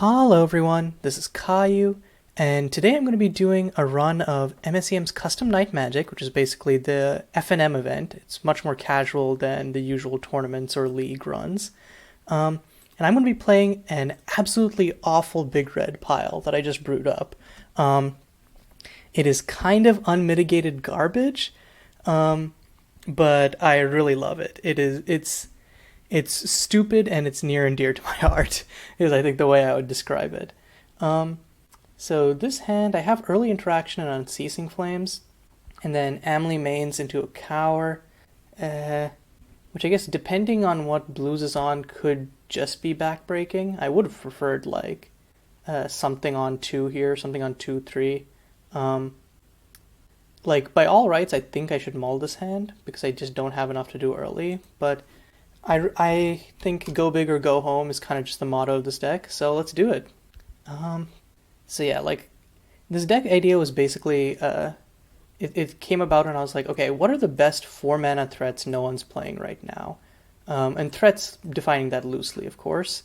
Hello everyone, this is Kayiu, and today I'm going to be doing a run of MSEM's Custom Night Magic, which is basically the FNM event. It's much more casual than the usual tournaments or league runs. And I'm going to be playing an absolutely awful big red pile that I just brewed up. It is kind of unmitigated garbage, but I really love it. It's stupid and it's near and dear to my heart, is I think the way I would describe it. So this hand, I have early interaction and Unceasing Flames, and then Amly mains into a Cower, which I guess depending on what blues is on could just be backbreaking. I would have preferred like something on 2 here, something on 2, 3. Like by all rights, I think I should mull this hand because I just don't have enough to do early, but I think go big or go home is kind of just the motto of this deck, so let's do it. So yeah, like this deck idea was basically it came about and I was like, okay, what are the best 4-mana threats no one's playing right now? And threats defining that loosely, of course.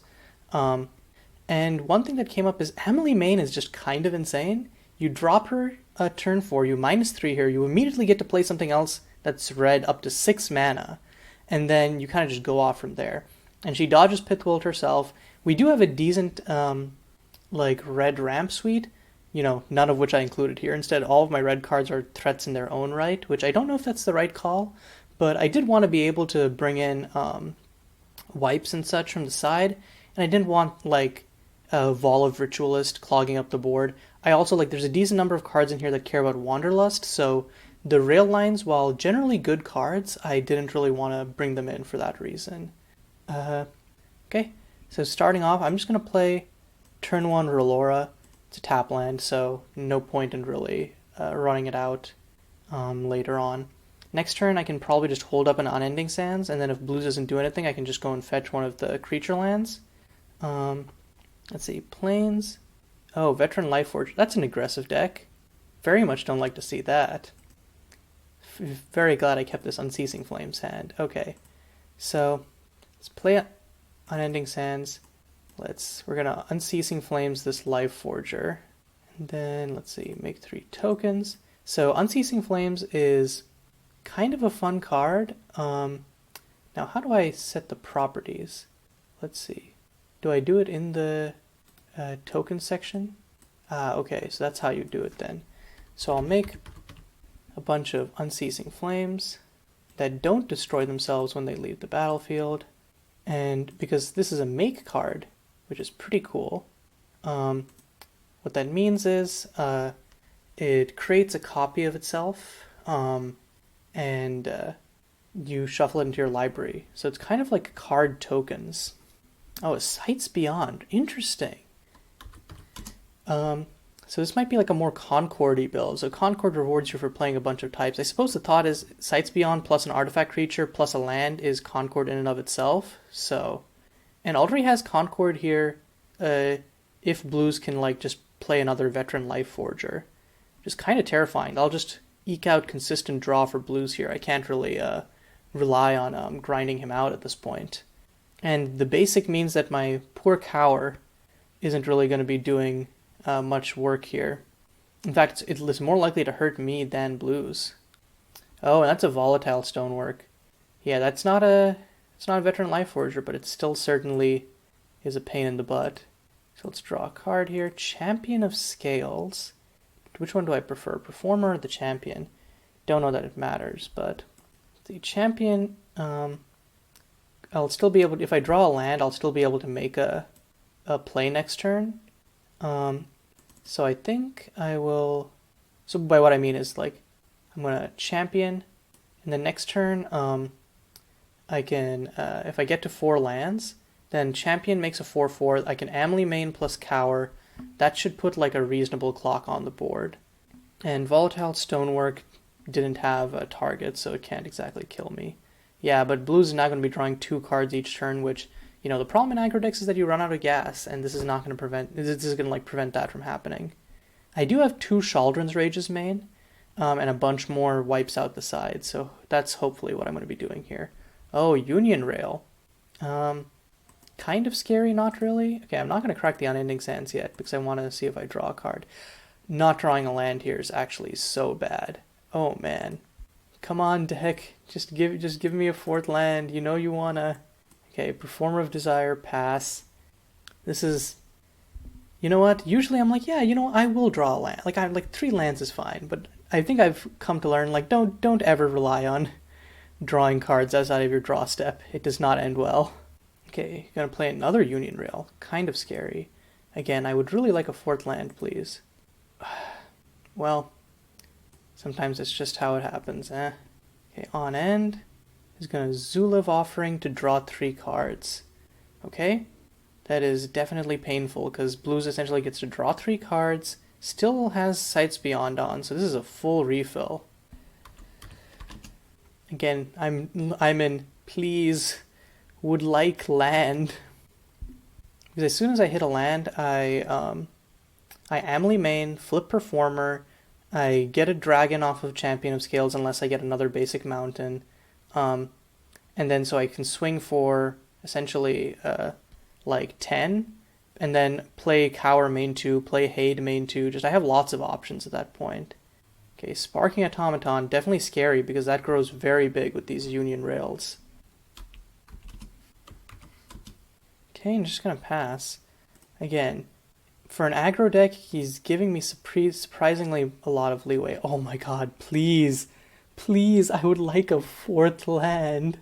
And one thing that came up is Emily Main is just kind of insane. You drop her a turn 4, you -3 here, you immediately get to play something else that's red up to 6 mana. And then you kind of just go off from there. And she dodges Pithwold herself. We do have a decent, like, red ramp suite, none of which I included here. Instead, all of my red cards are threats in their own right, which I don't know if that's the right call, but I did want to be able to bring in wipes and such from the side, and I didn't want, like, a Vol of Ritualist clogging up the board. I also, like, there's a decent number of cards in here that care about Wanderlust, so the rail lines, while generally good cards, I didn't really want to bring them in for that reason. Okay, so starting off, I'm just going to play turn 1 Rellora. It's a tap land, so no point in really running it out later on. Next turn, I can probably just hold up an Unending Sands, and then if Blues doesn't do anything, I can just go and fetch one of the creature lands. Let's see, Plains. Oh, Veteran Lifeforge. That's an aggressive deck. Very much don't like to see that. Very glad I kept this Unceasing Flames hand. Okay, so let's play Unending Sands. We're gonna Unceasing Flames this Life Forger, and then let's see, make 3 tokens. So Unceasing Flames is kind of a fun card. Now how do I set the properties? Let's see. Do I do it in the token section? Okay, so that's how you do it then. So I'll make a bunch of Unceasing Flames that don't destroy themselves when they leave the battlefield. And because this is a make card, which is pretty cool, what that means is it creates a copy of itself, and you shuffle it into your library. So it's kind of like card tokens. Oh, it Sights Beyond. Interesting. So this might be like a more Concord-y build. So Concord rewards you for playing a bunch of types. I suppose the thought is Sights Beyond plus an artifact creature plus a land is Concord in and of itself. So, and already has Concord here if Blues can like just play another Veteran Life Forger. Just kind of terrifying. I'll just eke out consistent draw for Blues here. I can't really rely on grinding him out at this point. And the basic means that my poor Cower isn't really going to be doing much work here. In fact, it's more likely to hurt me than Blues. Oh, and that's a Volatile Stonework. Yeah, it's not a Veteran Life Forger, but it still certainly is a pain in the butt. So let's draw a card here. Champion of Scales. Which one do I prefer? Performer or the Champion? Don't know that it matters, but the Champion, I'll still be able to, if I draw a land, I'll still be able to make a play next turn. So I think I will, so by what I mean is like, I'm going to Champion, and the next turn, I can, if I get to 4 lands, then Champion makes a 4/4, I can Amly main plus Cower, that should put like a reasonable clock on the board. And Volatile Stonework didn't have a target, so it can't exactly kill me. Yeah, but Blues is now going to be drawing 2 cards each turn, which, the problem in aggro decks is that you run out of gas, and this is not going to prevent that from happening. I do have 2 Shaldrin's Rages main, and a bunch more wipes out the side, so that's hopefully what I'm going to be doing here. Oh, Union Rail. kind of scary, not really. Okay, I'm not going to crack the Unending Sands yet because I want to see if I draw a card. Not drawing a land here is actually so bad. Oh man. Come on, deck. Just give me a fourth land. You know you wanna. Okay, Performer of Desire, pass. This is, you know what? Usually I'm like, yeah, you know, I will draw a land. Like I'm like 3 lands is fine, but I think I've come to learn like don't ever rely on drawing cards outside of your draw step. It does not end well. Okay, gonna play another Union Rail. Kind of scary. Again, I would really like a fourth land, please. Well, sometimes it's just how it happens, eh? Okay, on end is gonna Zulav Offering to draw 3 cards. Okay, that is definitely painful because Blues essentially gets to draw 3 cards, still has Sights Beyond on, so this is a full refill. Again, I'm in please, would like land. Because as soon as I hit a land, I Amly main, flip Performer, I get a dragon off of Champion of Scales unless I get another basic mountain. And then so I can swing for essentially like 10, and then play Cower main 2, play Hade main 2. Just I have lots of options at that point. Okay, Sparking Automaton, definitely scary because that grows very big with these Union Rails. Okay, I'm just gonna pass. Again, for an aggro deck, he's giving me surprisingly a lot of leeway. Oh my god, please. Please, I would like a fourth land.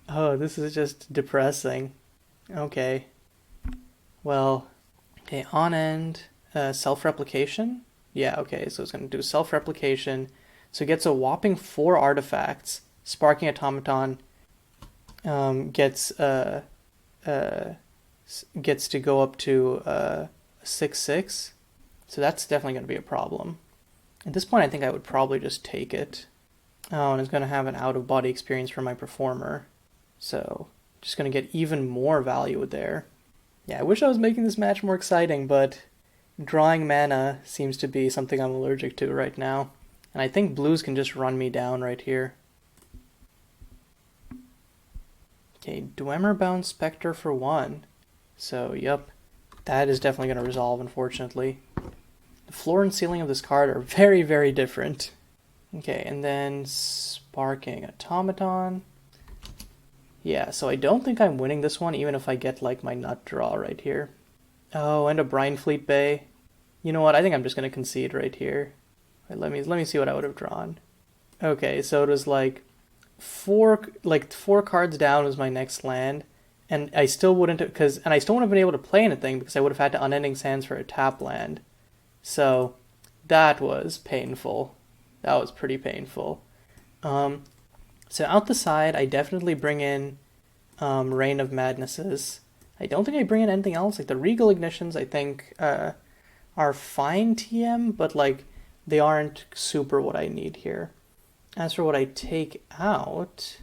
Oh, this is just depressing. Okay. Well, okay, on end, self-replication. Yeah, okay, so it's going to do self-replication. So it gets a whopping 4 artifacts. Sparking Automaton gets to go up to 6/6. So that's definitely going to be a problem. At this point, I think I would probably just take it. Oh, and it's going to have an out-of-body experience for my Performer. So just going to get even more value there. Yeah, I wish I was making this match more exciting, but drawing mana seems to be something I'm allergic to right now. And I think Blues can just run me down right here. Okay, Dwemer-bound Spectre for 1. So, yep, that is definitely going to resolve, unfortunately. The floor and ceiling of this card are very, very different. Okay, and then Sparking Automaton. Yeah, so I don't think I'm winning this one, even if I get, like, my nut draw right here. Oh, and a Brinefleet Bay. You know what, I think I'm just going to concede right here. Wait, let me see what I would have drawn. Okay, so it was, like, four cards down was my next land, and I still wouldn't have, and I still wouldn't have been able to play anything because I would have had to Unending Sands for a tap land. So, that was painful. That was pretty painful. So out the side, I definitely bring in Reign of Madnesses. I don't think I bring in anything else. Like the Regal Ignitions, I think are fine TM, but like they aren't super what I need here. As for what I take out,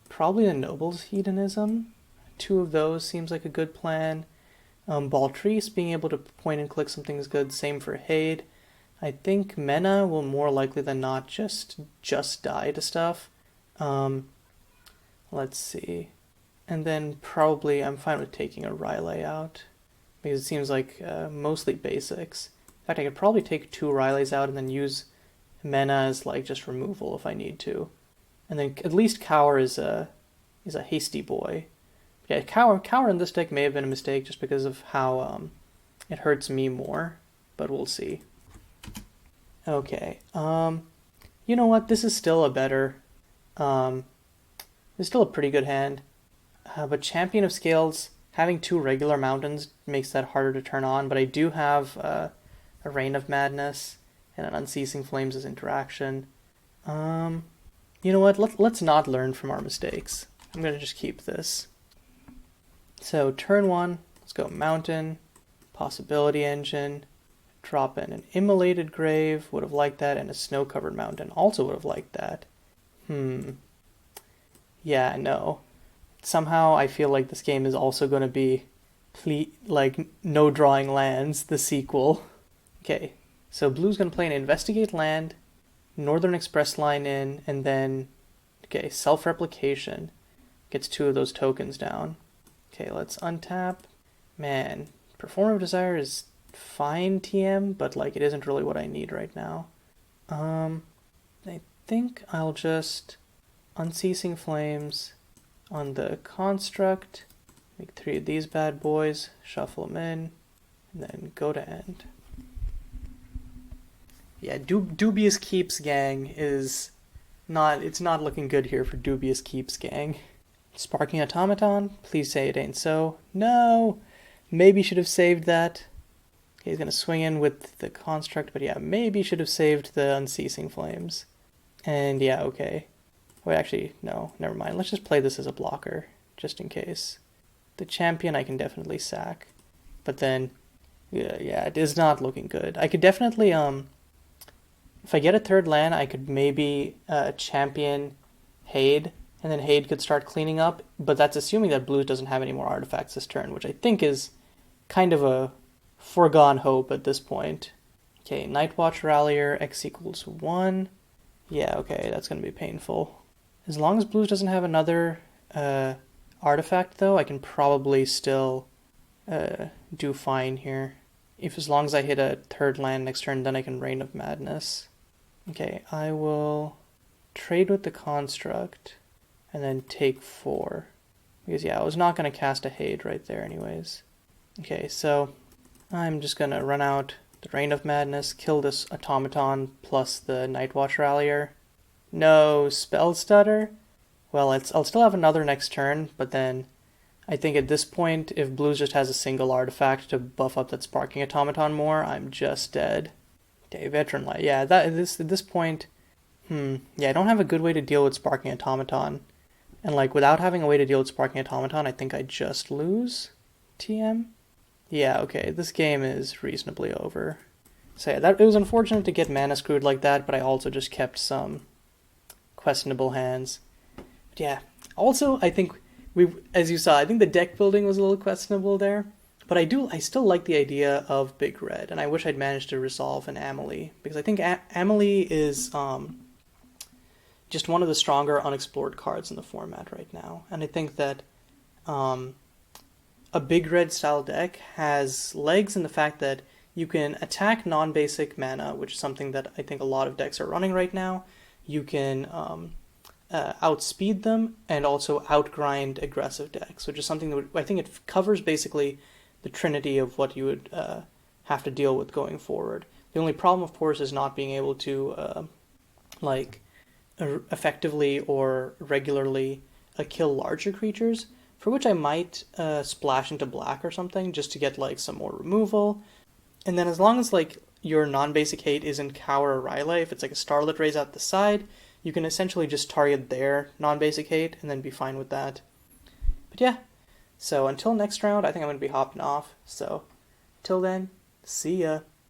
probably the Noble's Hedonism. 2 of those seems like a good plan. Baltrice, being able to point and click something is good. Same for Hade. I think Mena will more likely than not just die to stuff. Let's see. And then probably I'm fine with taking a Riley out because it seems like mostly basics. In fact, I could probably take 2 Rileys out and then use Mena as like just removal if I need to. And then at least Cower is a hasty boy. Yeah, Cower in this deck may have been a mistake just because of how it hurts me more, but we'll see. Okay, you know what, this is still a better, it's still a pretty good hand, but Champion of Scales, having 2 regular mountains makes that harder to turn on, but I do have a Reign of Madness and an Unceasing Flames as interaction. You know what, let's not learn from our mistakes. I'm going to just keep this. So turn 1, let's go Mountain, Possibility Engine, drop in an Immolated Grave, would have liked that, and a Snow-Covered Mountain, also would have liked that. Yeah, no. Somehow I feel like this game is also going to be, like, No Drawing Lands, the sequel. Okay, so Blue's going to play an Investigate Land, Northern Express Line in, and then, okay, Self-Replication. gets 2 of those tokens down. Okay, let's untap. Man, Perform of Desire is fine TM, but like it isn't really what I need right now. I think I'll just Unceasing Flames on the construct, make 3 of these bad boys, shuffle them in, and then go to end. Yeah, Dubious Keeps gang is not, it's not looking good here for Dubious Keeps gang. Sparking Automaton, please say it ain't so. No! Maybe should have saved that. Okay, he's gonna swing in with the construct, but yeah, maybe should have saved the Unceasing Flames. And yeah, okay. Wait, actually, no, never mind. Let's just play this as a blocker, just in case. The champion I can definitely sack. But then, yeah, it is not looking good. I could definitely, if I get a 3rd land, I could maybe champion Haid, and then Haid could start cleaning up, but that's assuming that Blues doesn't have any more artifacts this turn, which I think is kind of a foregone hope at this point. Okay, Nightwatch Rallier, X equals 1. Yeah, okay, that's going to be painful. As long as Blues doesn't have another artifact, though, I can probably still do fine here. As long as I hit a 3rd land next turn, then I can Reign of Madness. Okay, I will trade with the construct and then take 4. Because, yeah, I was not going to cast a Haid right there anyways. Okay, so I'm just going to run out the Reign of Madness, kill this Automaton plus the Nightwatch Rallier. No Spell Stutter? Well, I'll still have another next turn, but then I think at this point, if Blues just has a single artifact to buff up that Sparking Automaton more, I'm just dead. Okay, Veteran Light. Yeah, at this point, yeah, I don't have a good way to deal with Sparking Automaton. And like, without having a way to deal with Sparking Automaton, I think I just lose TM. Yeah, okay, this game is reasonably over. So yeah, it was unfortunate to get mana screwed like that, but I also just kept some questionable hands. But yeah, also I think as you saw, I think the deck building was a little questionable there. But I still like the idea of Big Red, and I wish I'd managed to resolve an Amelie, because I think Amelie is just one of the stronger unexplored cards in the format right now. And I think that a Big Red style deck has legs in the fact that you can attack non-basic mana, which is something that I think a lot of decks are running right now. You can outspeed them and also outgrind aggressive decks, which is something that I think it covers basically the trinity of what you would have to deal with going forward. The only problem, of course, is not being able to effectively or regularly kill larger creatures, for which I might splash into black or something just to get like some more removal. And then as long as like your non-basic hate isn't Cower or Rylai, if it's like a Starlit Raise out the side, you can essentially just target their non-basic hate and then be fine with that. But yeah, so until next round, I think I'm going to be hopping off. So till then, see ya.